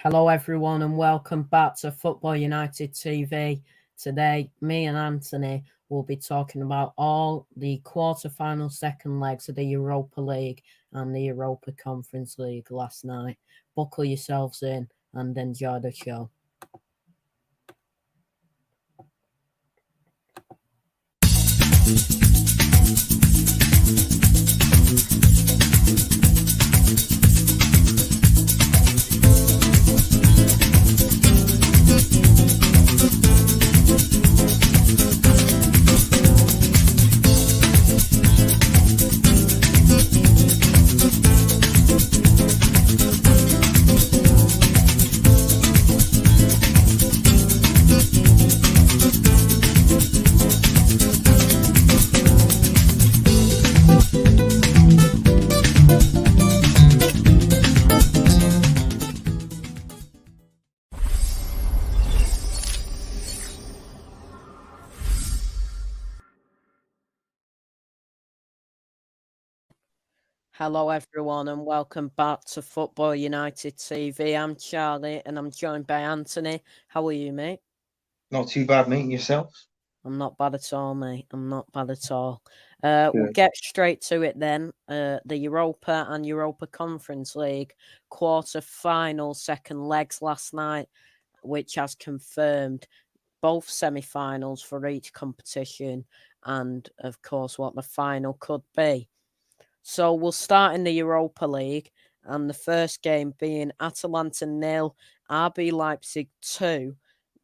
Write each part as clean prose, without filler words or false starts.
Hello, everyone, and welcome back to Football United TV. Today, me and Anthony will be talking about all the quarter-final second legs of the Europa League and the Europa Conference League last night. Buckle yourselves in and enjoy the show. Hello, everyone, and welcome back to Football United TV. I'm Charlie, and I'm joined by Anthony. How are you, mate? Not too bad, mate. Yourself? I'm not bad at all, mate. I'm not bad at all. We'll get straight to it then. The Europa and Europa Conference League quarter-final second legs last night, which has confirmed both semi-finals for each competition and, of course, what the final could be. So we'll start in the Europa League, and the first game being Atalanta 0, RB Leipzig 2,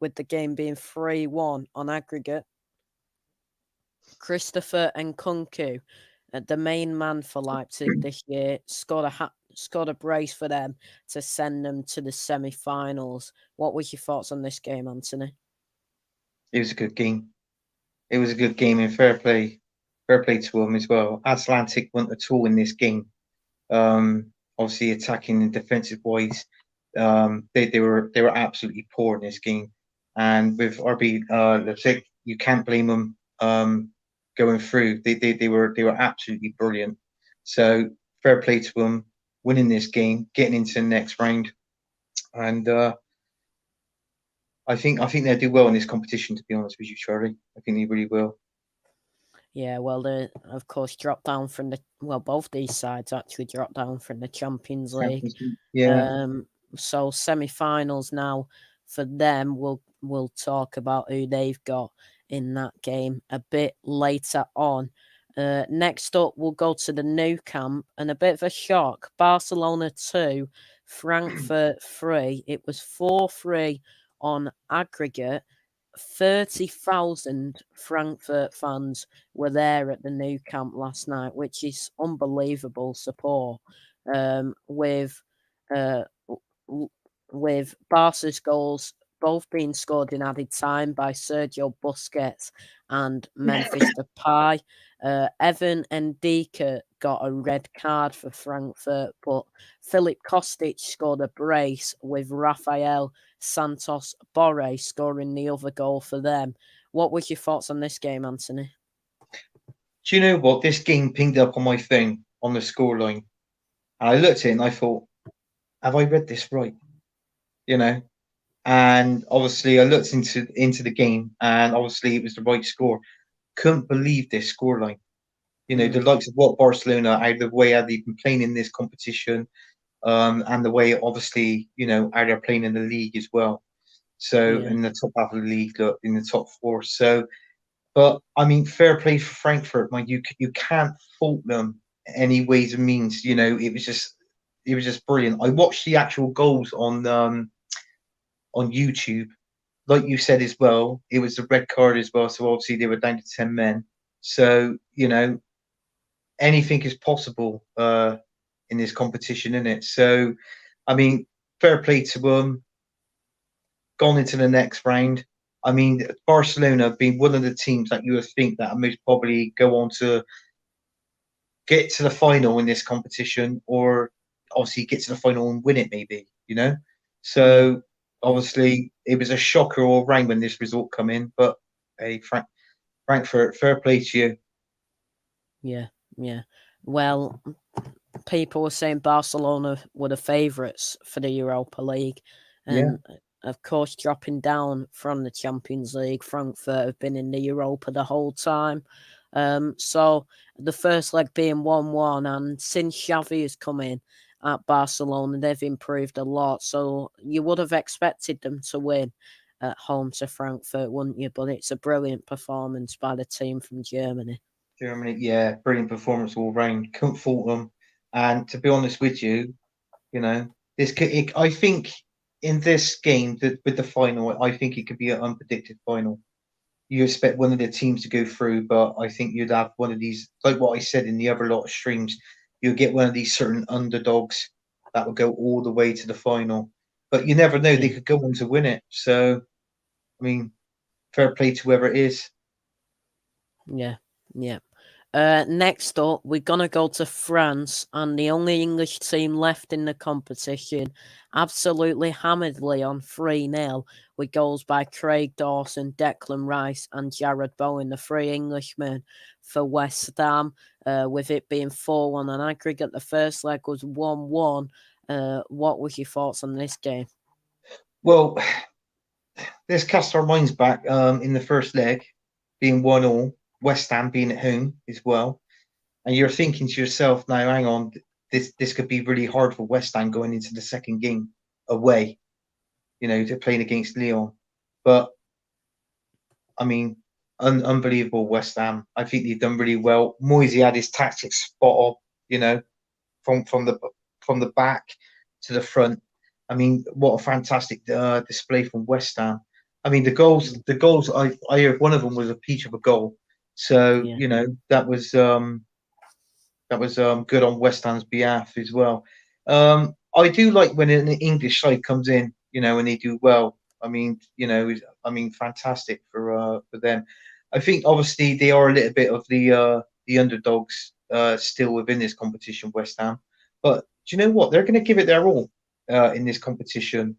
with the game being 3-1 on aggregate. Christopher Nkunku, the main man for Leipzig this year, scored a brace for them to send them to the semi-finals. What was your thoughts on this game, Anthony? It was a good game. It was a good game, and fair play to them as well. Atlantic weren't at all in this game. Obviously, attacking and defensive wise, they were absolutely poor in this game. And with RB Leipzig, you can't blame them going through. They were absolutely brilliant. So fair play to them, winning this game, getting into the next round, and I think they'll do well in this competition. To be honest with you, Charlie, I think they really will. Yeah, well, they of course dropped down from both these sides actually dropped down from the Champions League. Yeah. So semi-finals now for them. We'll talk about who they've got in that game a bit later on. Next up, we'll go to the Nou Camp, and a bit of a shock. Barcelona 2, Frankfurt 3. It was 4-3 on aggregate. 30,000 Frankfurt fans were there at the Nou Camp last night, which is unbelievable support. With Barca's goals both being scored in added time by Sergio Busquets and Memphis Depay. Evan Ndika got a red card for Frankfurt, but Filip Kostic scored a brace with Rafael Santos Borre scoring the other goal for them. What was your thoughts on this game, Anthony? Do you know what? This game pinged up on my phone on the scoreline. And I looked at it and I thought, have I read this right? You know? And obviously I looked into the game, and obviously it was the right score. Couldn't believe this scoreline. You know, the likes of what Barcelona, out of the way how they've been playing in this competition, and the way obviously, you know, how they're playing in the league as well. So in the top half of the league, in the top four. So, but I mean, fair play for Frankfurt. Like you can't fault them any ways and means. You know, it was just brilliant. I watched the actual goals on YouTube. Like you said as well, it was a red card as well. So obviously they were down to 10 men. So, you know, anything is possible in this competition, isn't it? So, I mean, fair play to them. Gone into the next round. I mean, Barcelona being one of the teams that you would think that most probably go on to get to the final in this competition, or obviously get to the final and win it, maybe, you know? So, obviously, it was a shocker all round when this result come in, but hey, Frankfurt, fair play to you. Yeah. Well, people were saying Barcelona were the favourites for the Europa League. and of course dropping down from the Champions League. Frankfurt have been in the Europa the whole time. So the first leg being 1-1, and since Xavi has come in at Barcelona, they've improved a lot. So you would have expected them to win at home to Frankfurt, wouldn't you? But it's a brilliant performance by the team from Germany. Germany, brilliant performance all round. Couldn't fault them. And to be honest with you, I think in this game with the final, I think it could be an unpredicted final. You expect one of the teams to go through, but I think you'd have one of these, like what I said in the other lot of streams, you'll get one of these certain underdogs that will go all the way to the final. But you never know; they could go on to win it. So, I mean, fair play to whoever it is. Yeah. Next up, we're going to go to France, and the only English team left in the competition absolutely hammered Lyon 3-0 with goals by Craig Dawson, Declan Rice, and Jared Bowen, the three Englishmen for West Ham, with it being 4-1 on aggregate. The first leg was 1-1. What was your thoughts on this game? Well, let's cast our minds back in the first leg, being 1-1. West Ham being at home as well, and you're thinking to yourself, now hang on, this could be really hard for West Ham going into the second game away, to playing against Lyon. But I mean, unbelievable West Ham. I think they've done really well. Moisey had his tactics spot on, from the back to the front. I mean, what a fantastic display from West Ham. I mean, the goals. I heard one of them was a peach of a goal. So that was good on West Ham's behalf as well. I do like when an English side comes in, and they do well. I mean, fantastic for them. I think obviously they are a little bit of the underdogs still within this competition, West Ham. But do you know what? They're going to give it their all in this competition.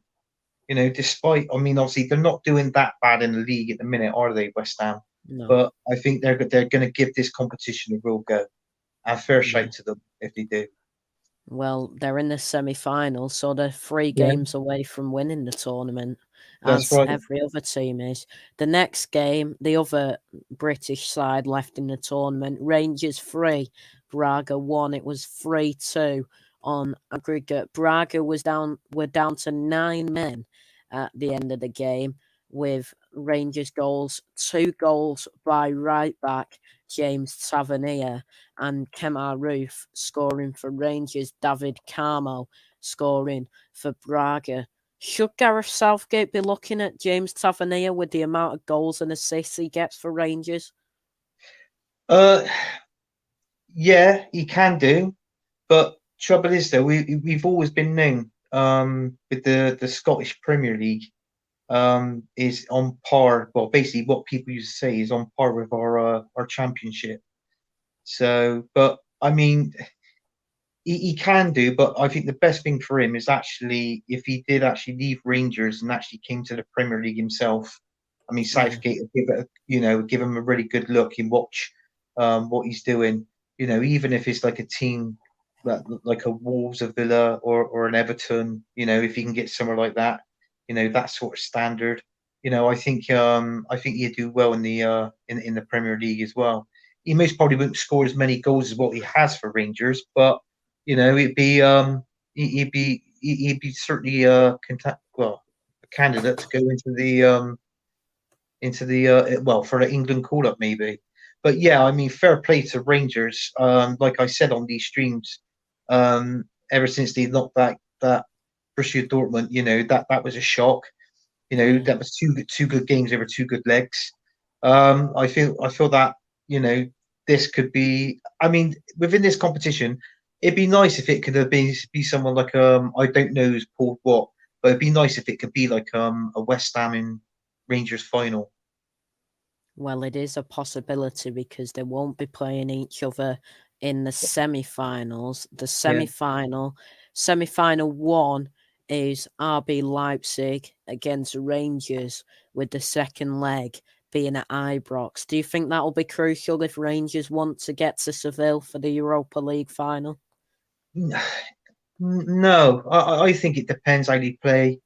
Despite, obviously they're not doing that bad in the league at the minute, are they, West Ham? No. But I think they're going to give this competition a real go. And fair shout to them if they do. Well, they're in the semi-final, so they're 3 games away from winning the tournament, as every other team is. The next game, the other British side left in the tournament, Rangers 3, Braga 1. It was 3-2 on aggregate. Braga were down to 9 men at the end of the game, with Rangers goals, 2 goals by right back James Tavernier and Kemar Roof scoring for Rangers, David Carmo scoring for Braga. Should Gareth Southgate be looking at James Tavernier with the amount of goals and assists he gets for Rangers? Yeah, he can do, but trouble is though, we've always been known with the Scottish Premier League is on par. Well, basically, what people used to say is on par with our championship. So, but I mean, he can do. But I think the best thing for him is actually if he did actually leave Rangers and actually came to the Premier League himself. I mean, Southgate would give him a really good look and watch what he's doing. Even if it's like a team like a Wolves, a Villa, or an Everton. If he can get somewhere like that. That sort of standard. I think he'd do well in the Premier League as well. He most probably won't score as many goals as what he has for Rangers, but he'd be certainly a candidate to go into the for the England call up maybe. But yeah, I mean, fair play to Rangers. Like I said on these streams, ever since they knocked that Borussia Dortmund, that was a shock. That was two good games over 2 good legs. I feel that this could be. I mean, within this competition, it'd be nice if it could be someone like I don't know who's pulled what, but it'd be nice if it could be like a West Ham and Rangers final. Well, it is a possibility because they won't be playing each other in the semi-finals. The semi-final 1 is RB Leipzig against Rangers, with the second leg being at Ibrox. Do you think that will be crucial if Rangers want to get to Seville for the Europa League final? No, I think it depends how they play.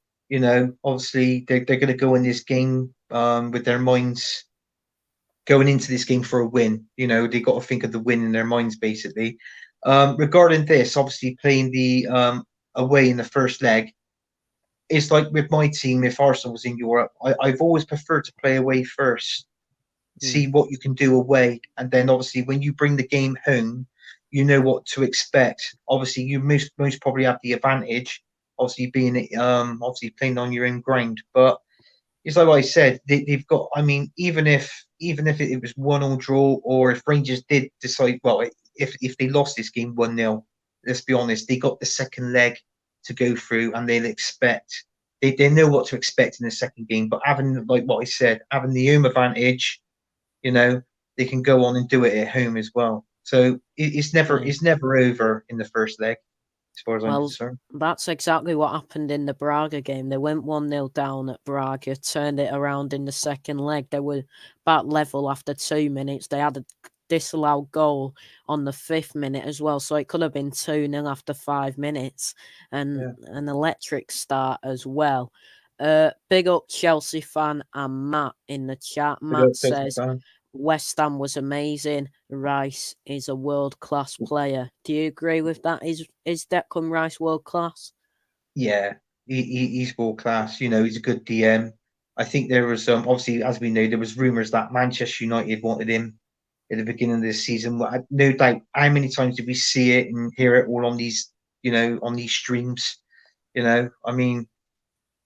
Obviously they're going to go in this game with their minds going into this game for a win. They've got to think of the win in their minds, basically. Regarding this, obviously playing the away in the first leg, it's like with my team, if Arsenal was in Europe, I've always preferred to play away first, see what you can do away. And then obviously when you bring the game home, you know what to expect. Obviously, you most probably have the advantage, obviously being obviously playing on your own ground. But it's like what I said, they've got. I mean, even if it was 1-1 draw, or if Rangers did decide, well, if they lost this game 1-0, let's be honest, they got the second leg to go through, and they'll expect they know what to expect in the second game. But having, like what I said, having the home advantage, they can go on and do it at home as well. So it's never over in the first leg, as far as I'm concerned. That's exactly what happened in the Braga game. They went 1-0 down at Braga, turned it around in the second leg. They were about level after 2 minutes. They had a disallowed goal on the 5th minute as well, so it could have been 2-0 after 5 minutes, and an electric start as well. Big up Chelsea fan and Matt in the chat. Matt says West Ham was amazing. Rice is a world-class player. Do you agree with that? Is Declan Rice world-class? Yeah, he's world-class. He's a good DM. I think there was obviously, as we know, there was rumours that Manchester United wanted him at the beginning of this season. No doubt, how many times did we see it and hear it all on these, on these streams? I mean,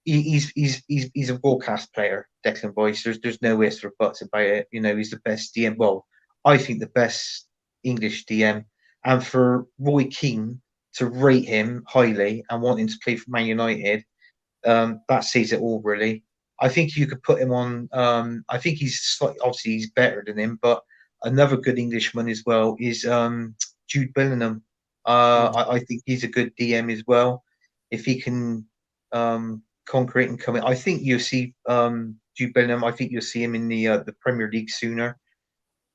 he's a world-class player, Declan Rice. There's no ifs or buts about it. He's the best DM. Well, I think the best English DM. And for Roy Keane to rate him highly and want him to play for Man United, that says it all, really. I think you could put him on. I think obviously he's better than him, but another good Englishman as well is Jude Bellingham. I think he's a good DM as well. If he can conquer it and come in, I think you'll see Jude Bellingham. I think you'll see him in the Premier League sooner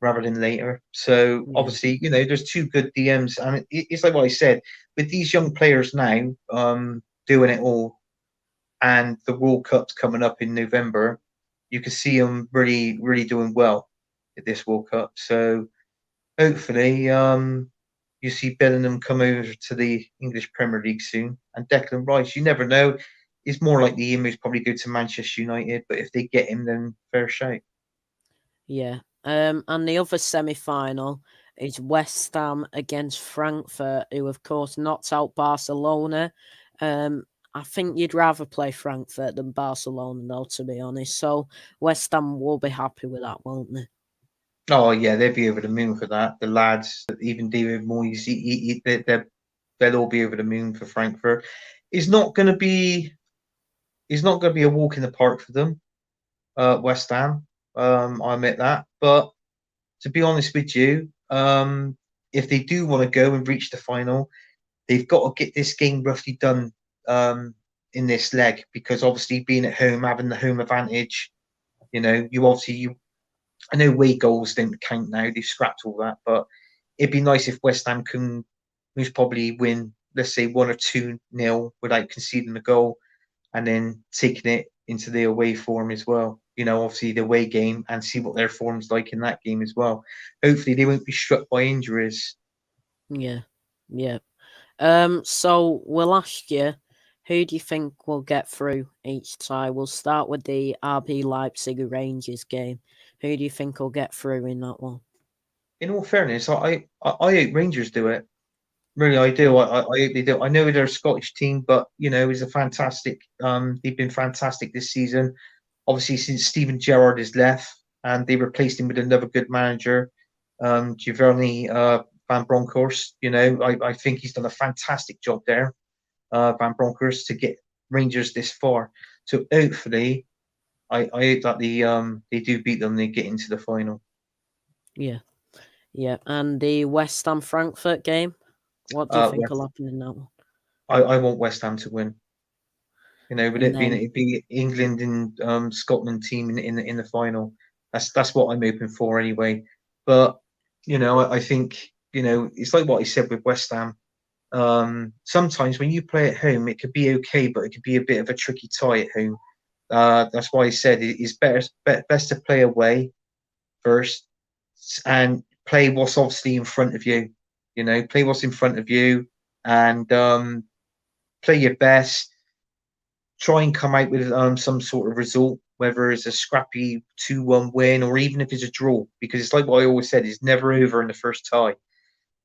rather than later. So obviously, there's two good DMs, and it's like what I said, with these young players now doing it all, and the World Cup's coming up in November, you can see them really, really doing well at this World Cup. So hopefully, you see Bellingham come over to the English Premier League soon, and Declan Rice. You never know. It's more likely he moves probably go to Manchester United, but if they get him, then fair shout. Yeah. And the other semi-final is West Ham against Frankfurt, who of course knocked out Barcelona. I think you'd rather play Frankfurt than Barcelona, though, to be honest. So West Ham will be happy with that, won't they? Oh yeah, they'll be over the moon for that. The lads, even David Moyes, they'll all be over the moon for Frankfurt. It's not going to be a walk in the park for them, West Ham. I admit that, but to be honest with you, if they do want to go and reach the final, they've got to get this game roughly done in this leg, because obviously being at home, having the home advantage, I know away goals don't count now. They've scrapped all that, but it'd be nice if West Ham can most probably win, let's say 1 or 2-0 without conceding a goal, and then taking it into the away form as well. Obviously the away game, and see what their form's like in that game as well. Hopefully they won't be struck by injuries. Yeah. So we'll ask you, who do you think will get through each tie? We'll start with the RB Leipzig Rangers game. Who do you think will get through in that one? In all fairness, I hope Rangers do it. Really, I do. I hope they do. I know they're a Scottish team, but it's a fantastic. They've been fantastic this season. Obviously, since Steven Gerrard has left, and they replaced him with another good manager, Giovanni Van Bronckhorst. I think he's done a fantastic job there, Van Bronckhorst, to get Rangers this far. So hopefully, I hope that they do beat them. They get into the final. Yeah. And the West Ham Frankfurt game, what do you think will happen in that one? I want West Ham to win. With it being England and Scotland team in the final, that's what I'm hoping for anyway. But I think it's like what I said with West Ham. sometimes when you play at home, it could be okay, but it could be a bit of a tricky tie at home. That's why I said it's best to play away first and play what's obviously in front of you. Play what's in front of you and play your best. Try and come out with some sort of result, whether it's a scrappy 2-1 win or even if it's a draw, because it's like what I always said, it's never over in the first tie.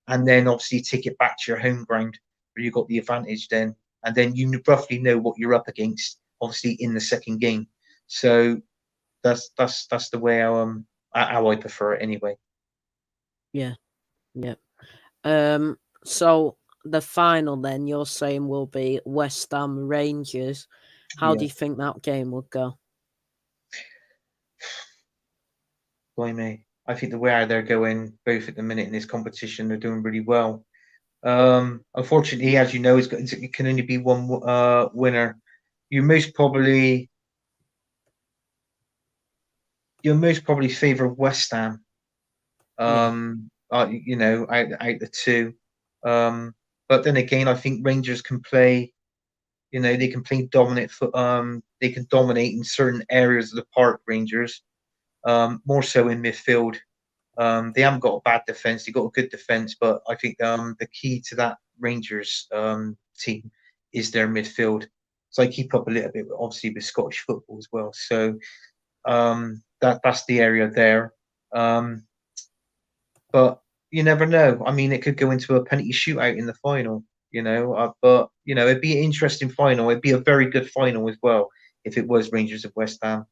And then obviously take it back to your home ground where you got the advantage then. And then you roughly know what you're up against, obviously, in the second game. So that's the way how I prefer it anyway. Yeah. So the final then you're saying will be West Ham Rangers. How do you think that game will go? Blimey. I think the way they're going both at the minute in this competition, they're doing really well. Unfortunately, as you know, it can only be one winner. You most probably favour West Ham. Out the two. But then again, I think Rangers can play. They can play dominant. They can dominate in certain areas of the park. Rangers, more so in midfield. They haven't got a bad defense. They've got a good defense, but I think the key to that Rangers team is their midfield. So I keep up a little bit, obviously, with Scottish football as well. So that's the area there. But you never know. I mean, it could go into a penalty shootout in the final. But it'd be an interesting final. It'd be a very good final as well if it was Rangers of West Ham.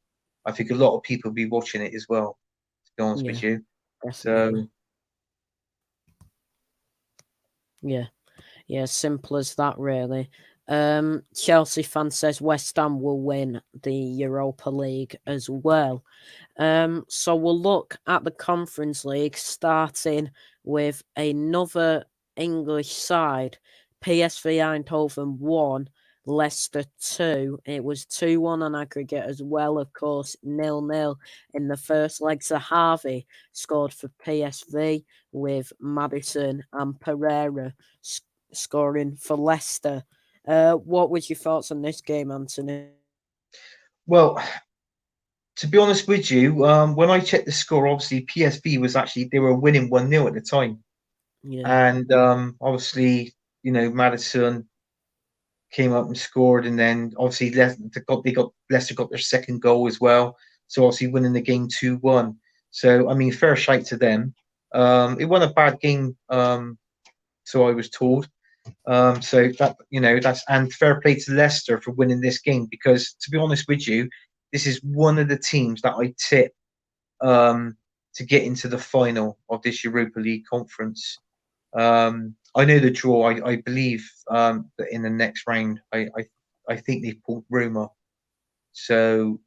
I think a lot of people would be watching it as well. To be honest with you. Definitely. So yeah, simple as that, really. Chelsea fan says West Ham will win the Europa League as well. So we'll look at the Conference League, starting with another English side. PSV Eindhoven 1, Leicester 2. It was 2-1 on aggregate as well, of course, 0-0 in the first leg. So Harvey scored for PSV with Maddison and Pereira scoring for Leicester. What was your thoughts on this game, Anthony? Well, to be honest with you, when I checked the score, obviously PSV was they were winning 1-0 at the time. Yeah. And obviously, Maddison came up and scored, and then obviously Leicester got their second goal as well. So obviously winning the game 2-1. So I mean, fair shite to them. It wasn't a bad game, so I was told. So that's and fair play to Leicester for winning this game, because to be honest with you, this is one of the teams that I tip to get into the final of this Europa League conference. I know the draw. I believe that in the next round, I think they pulled Roma. So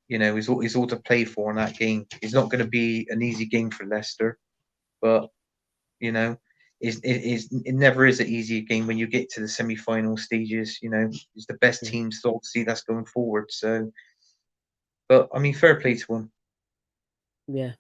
it's all to play for in that game. It's not going to be an easy game for Leicester, but it never is an easy game when you get to the semi-final stages. It's the best teams, obviously, that's going forward. So, but I mean, fair play to them. Yeah.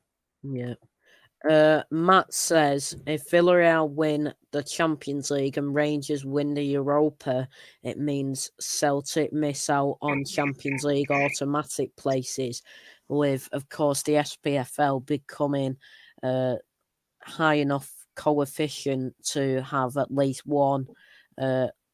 Matt says if Villarreal win the Champions League and Rangers win the Europa, it means Celtic miss out on Champions League automatic places, with, of course, the SPFL becoming high enough coefficient to have at least one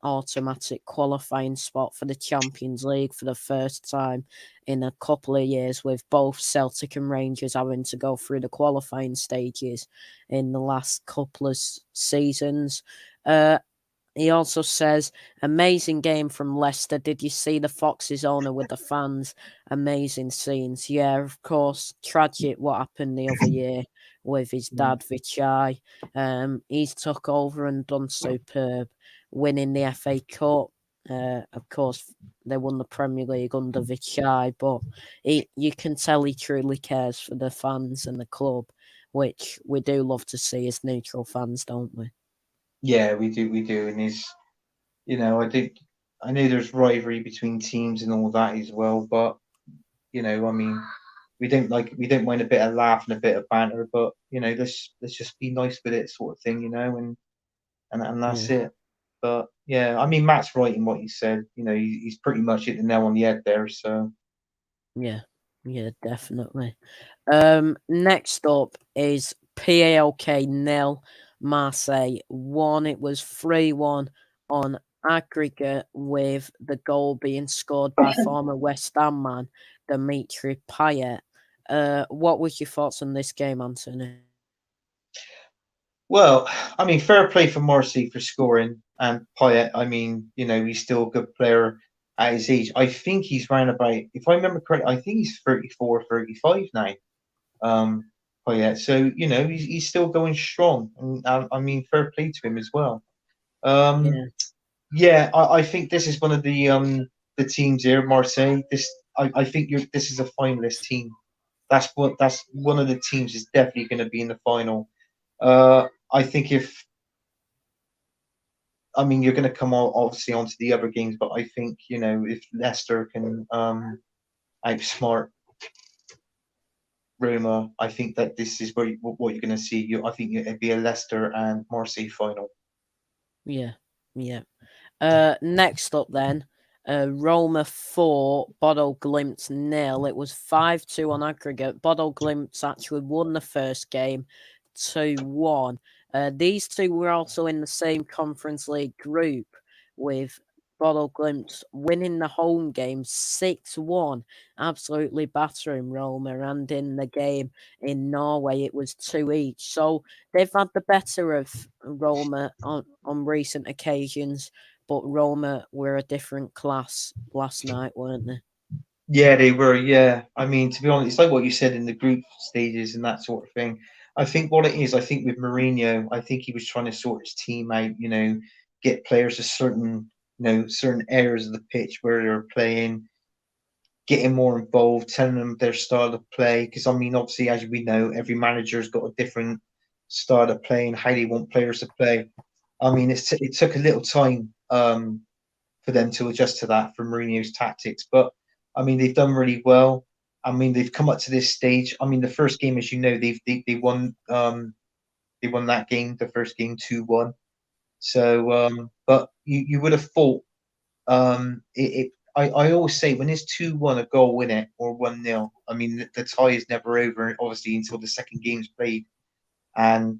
automatic qualifying spot for the Champions League for the first time in a couple of years, with both Celtic and Rangers having to go through the qualifying stages in the last couple of seasons. He also says, amazing game from Leicester. Did you see the Foxes owner with the fans? Amazing scenes. Yeah, of course. Tragic what happened the other year with his dad, Vichai. He's took over and done superb, winning the FA Cup. Of course, they won the Premier League under Vichai, but you can tell he truly cares for the fans and the club, which we do love to see as neutral fans, don't we? Yeah, we do, and I know there's rivalry between teams and all that as well, but I mean, we don't mind a bit of laugh and a bit of banter, but let's just be nice with it, sort of thing, and and that's it. But yeah, I mean, Matt's right in what he said. You know, he's pretty much hit the nail on the head there. So yeah, definitely. Next up is PAOK nil, Marseille 1. It was 3-1 on aggregate, with the goal being scored by former West Ham man Dimitri Payet. What was your thoughts on this game, Anthony? well, I mean, fair play for Marseille for scoring, and Payet. I mean, you know, he's still a good player at his age. I think he's around about, if I remember correctly, I think he's 34, 35 now. Payet. So you know, he's still going strong, and I mean, fair play to him as well. Um, Yeah, yeah, I think this is one of the teams here, Marseille. I think this is a finalist team. That's one of the teams is definitely going to be in the final. I think if I mean you're going to come on obviously onto the other games, but I think you know if Leicester can outsmart Roma, I think that this is what you're going to see. I think it'd be a Leicester and Marseille final. yeah, yeah. Next up then, Roma 4, Bodo Glimt nil. It was 5-2 on aggregate. Bodo Glimt actually won the first game 2-1. These two were also in the same Conference League group, with Bodo Glimt winning the home game 6-1, absolutely battering Roma, and in the game in Norway it was 2 each. So they've had the better of Roma on recent occasions, but Roma were a different class last night, weren't they? Yeah, they were. Yeah, I mean, to be honest, it's like what you said in the group stages and that sort of thing. I think what it is, I think with Mourinho, I think he was trying to sort his team out. You know, get players to certain areas of the pitch where they're playing, getting more involved, telling them their style of play. Because I mean, obviously, as we know, every manager's got a different style of playing, how they want players to play. I mean, it took a little time for them to adjust to that from Mourinho's tactics. But I mean, they've done really well. I mean, they've come up to this stage. I mean, the first game, as you know, they won that game, the first game 2-1. So, but you would have thought I always say when it's 2-1, a goal win it or 1-0. I mean, the tie is never over, obviously, until the second game's played, and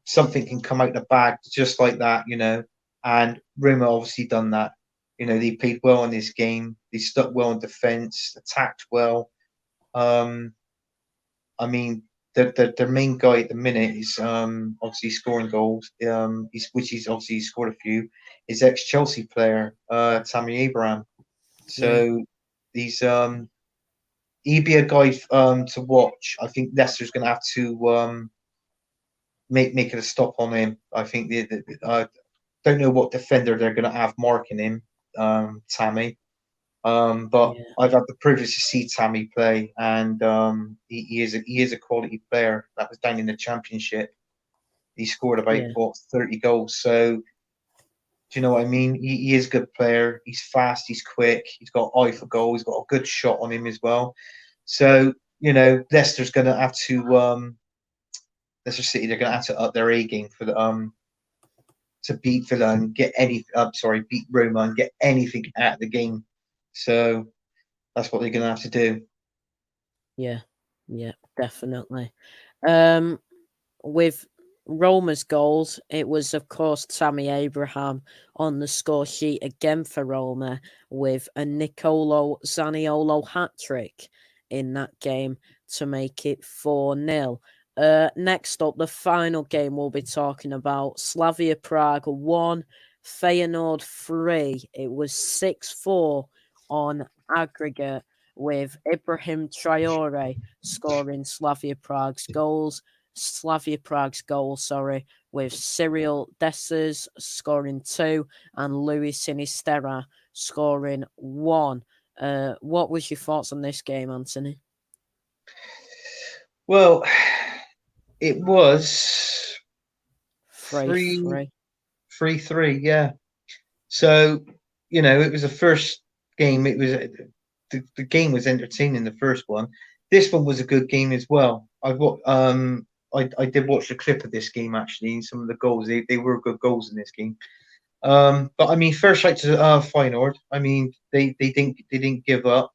something can come out the bag just like that, you know. And Roma obviously done that. You know, they played well in this game. They stuck well in defence, attacked well. I mean, the main guy at the minute is obviously scoring goals. Which he's obviously scored a few. Is ex Chelsea player Tammy Abraham. Yeah, So he's he'd be a guy to watch. I think Leicester's going to have to make it a stop on him. I think don't know what defender they're going to have marking him, Tammy. But yeah, I've had the privilege to see Tammy play, and he is a quality player. That was down in the Championship. He scored about yeah, 30 goals. So do you know what I mean? He is a good player. He's fast. He's quick. He's got eye for goal. He's got a good shot on him as well. So you know, Leicester's going to have to Leicester City. They're going to have to up their A game for the to beat Villa and get beat Roma and get anything out of the game. So that's what they're going to have to do. yeah, definitely. With Roma's goals, it was of course Tammy Abraham on the score sheet again for Roma, with a Nicolo Zaniolo hat trick in that game to make it 4-0. Next up, the final game we'll be talking about: Slavia Prague 1, Feyenoord 3. It was 6-4 on aggregate, with Ibrahim Traore scoring Slavia Prague's goal, with Cyril Dessers scoring 2 and Luis Sinisterra scoring 1. What was your thoughts on this game, Anthony? Well, it was 3 3-3. 3-3, yeah. So, you know, it was the first game. It was the game was entertaining, the first one. This one was a good game as well. I did watch the clip of this game actually, and some of the goals they were good goals in this game. But I mean, first right to Feyenoord. I mean, they didn't give up.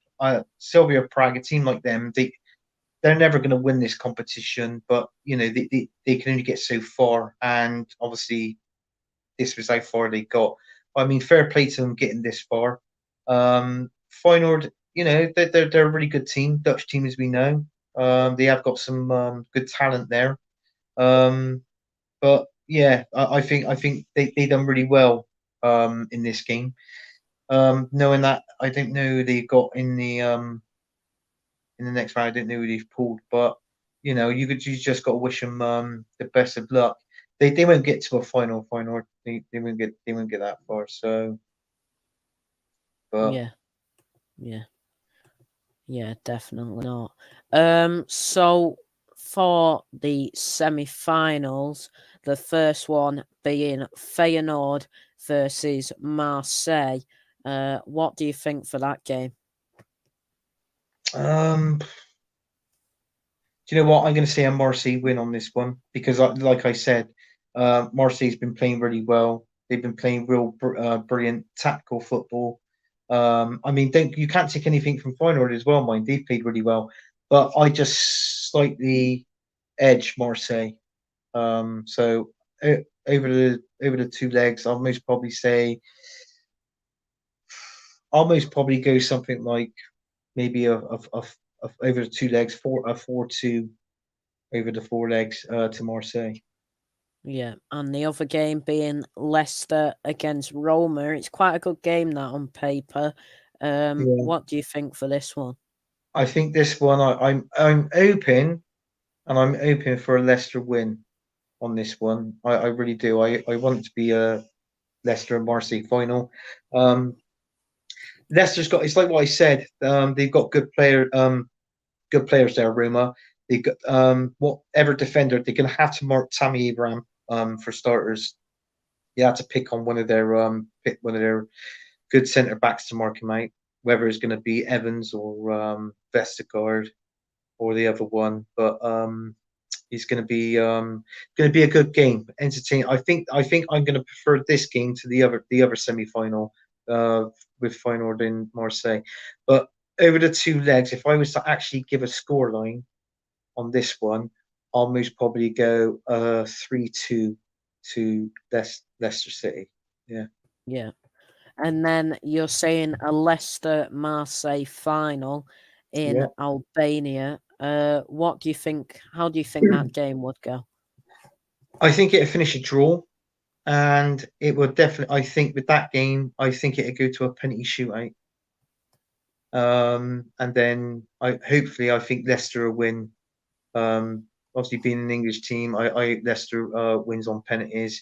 Slavia Prague, a team like them, they're never going to win this competition, but you know they can only get so far, and obviously this was how far they got. I mean, fair play to them getting this far. Feyenoord, you know, they're a really good team, Dutch team as we know. They have got some good talent there. But yeah, I think they done really well in this game. Knowing that, I don't know who they got in the next round. I didn't know who they've pulled, but you know, you just got to wish them the best of luck. They won't get to a final. They won't get that far. So, but yeah, definitely not. So for the semi-finals, the first one being Feyenoord versus Marseille. What do you think for that game? Do you know what? I'm going to say a Marseille win on this one because, like I said, Marseille's been playing really well. They've been playing real brilliant tactical football. I mean, you can't take anything from Feyenoord as well, mind. They've played really well, but I just slightly edge Marseille. So over the two legs, I'll most probably say, go something like maybe over the two legs, 4-2 over the four legs to Marseille. Yeah, and the other game being Leicester against Roma. It's quite a good game that on paper. What do you think for this one? I think this one I'm open, and I'm open for a Leicester win on this one. I really do. I want it to be a Leicester and Marseille final. Leicester's got, it's like what I said. They've got good players there. Roma. They got whatever defender they're going to have to mark Tammy Abraham for starters. You have to pick on one of their good centre backs to mark him out. Whether it's going to be Evans or Vestergaard or the other one, but it's going to be a good game, entertaining. I think I'm going to prefer this game to the other semi final with Feyenoord in Marseille. But over the two legs, if I was to actually give a scoreline on this one, I'll most probably go 3-2 to Leicester City. Yeah. Yeah. And then you're saying a Leicester Marseille final in Albania. What do you think? How do you think that game would go? I think it'll finish a draw, and it would definitely. I think with that game, I think it'll go to a penalty shootout. And then I think Leicester will win. Obviously, being an English team, Leicester wins on penalties,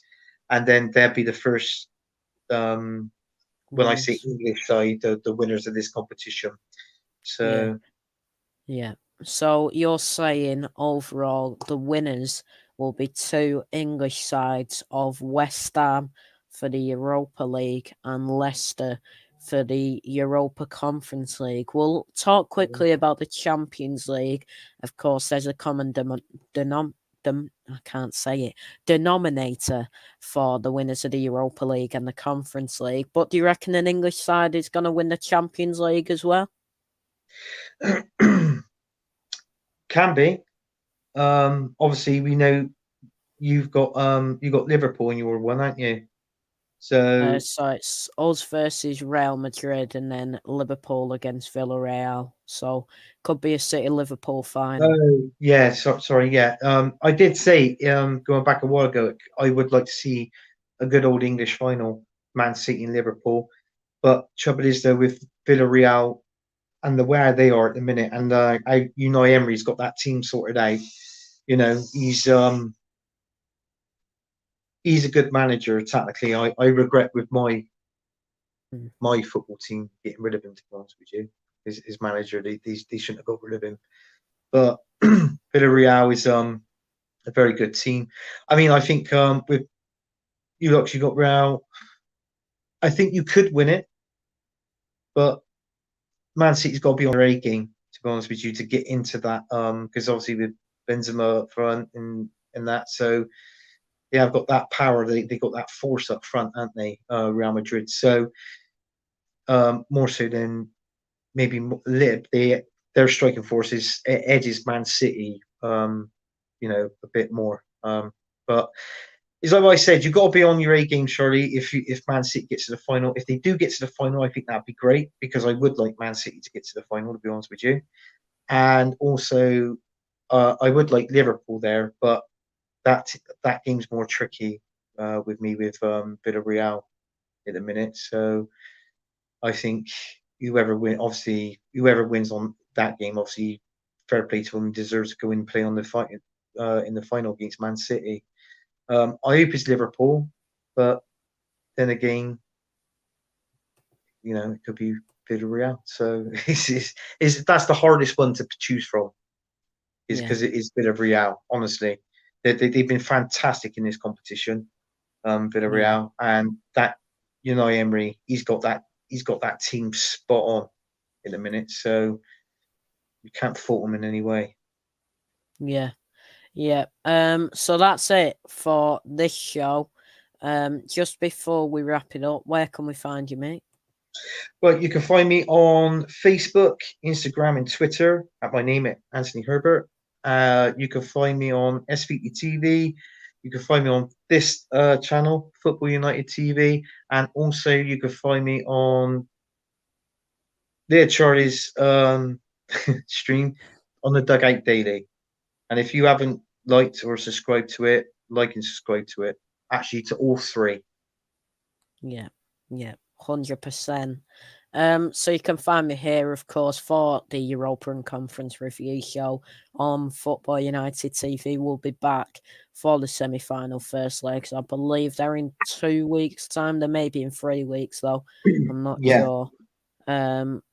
and then they'll be the first. When I say English side, the winners of this competition. So yeah. So you're saying overall the winners will be two English sides of West Ham for the Europa League and Leicester for the Europa Conference League. We'll talk quickly about the Champions League. Of course, there's a common I can't say it, denominator for the winners of the Europa League and the Conference League. But do you reckon an English side is going to win the Champions League as well? Can be. Obviously, we know you've got Liverpool in your one, aren't you? So it's us versus Real Madrid, and then Liverpool against Villarreal. So could be a City Liverpool final. Oh yeah, sorry, yeah. I did say going back a while ago, I would like to see a good old English final, Man City and Liverpool. But trouble is though with Villarreal and the where they are at the minute, and Unai Emery's got that team sorted out. You know, he's a good manager tactically. I regret with my football team getting rid of him, to be honest with you. His manager, they shouldn't have got rid of him. But Villarreal is a very good team. I mean, I think with you actually got Real, I think you could win it, but Man City's got to be on their A game, to be honest with you, to get into that. Because obviously with Benzema up front and that. So yeah, I've got that power. They got that force up front, haven't they? Real Madrid. So more so than maybe their striking forces edges Man City. A bit more. But it's like what I said, you've got to be on your A game, Charlie. If Man City gets to the final, if they do get to the final, I think that'd be great because I would like Man City to get to the final. To be honest with you, and also I would like Liverpool there, but that game's more tricky with me with Villarreal at the minute. So I think whoever wins on that game, obviously fair play to them, deserves to go and play on the fight in the final against Man City. I hope it's Liverpool, but then again, it could be Villarreal. So that's the hardest one to choose from, is because it is Villarreal. Honestly, they've been fantastic in this competition, Villarreal, and that Emery, he's got that team spot on in a minute. So you can't fault him in any way. Yeah. So that's it for this show. Just before we wrap it up, where can we find you, mate? Well, you can find me on Facebook, Instagram, and Twitter at my name at Anthony Herbert. You can find me on SVT TV. You can find me on this channel, Football United TV, and also you can find me on Charlie's stream on the Dugout Daily. And if you haven't liked or subscribed to it, like and subscribe to it. Actually, to all three. Yeah, 100%. So you can find me here, of course, for the Europa and Conference review show on Football United TV. We'll be back for the semi-final first legs. I believe they're in 2 weeks' time. They may be in 3 weeks, though. I'm not sure.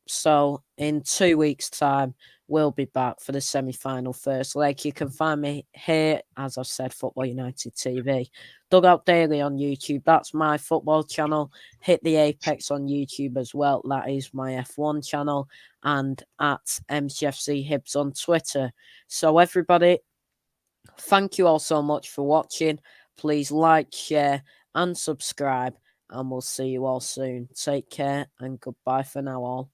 So in 2 weeks' time, we'll be back for the semi-final first leg. You can find me here, as I've said, Football United TV. Dugout Daily on YouTube. That's my football channel. Hit the Apex on YouTube as well. That is my F1 channel. And at MCFC Hibs on Twitter. So everybody, thank you all so much for watching. Please like, share, and subscribe. And we'll see you all soon. Take care and goodbye for now all.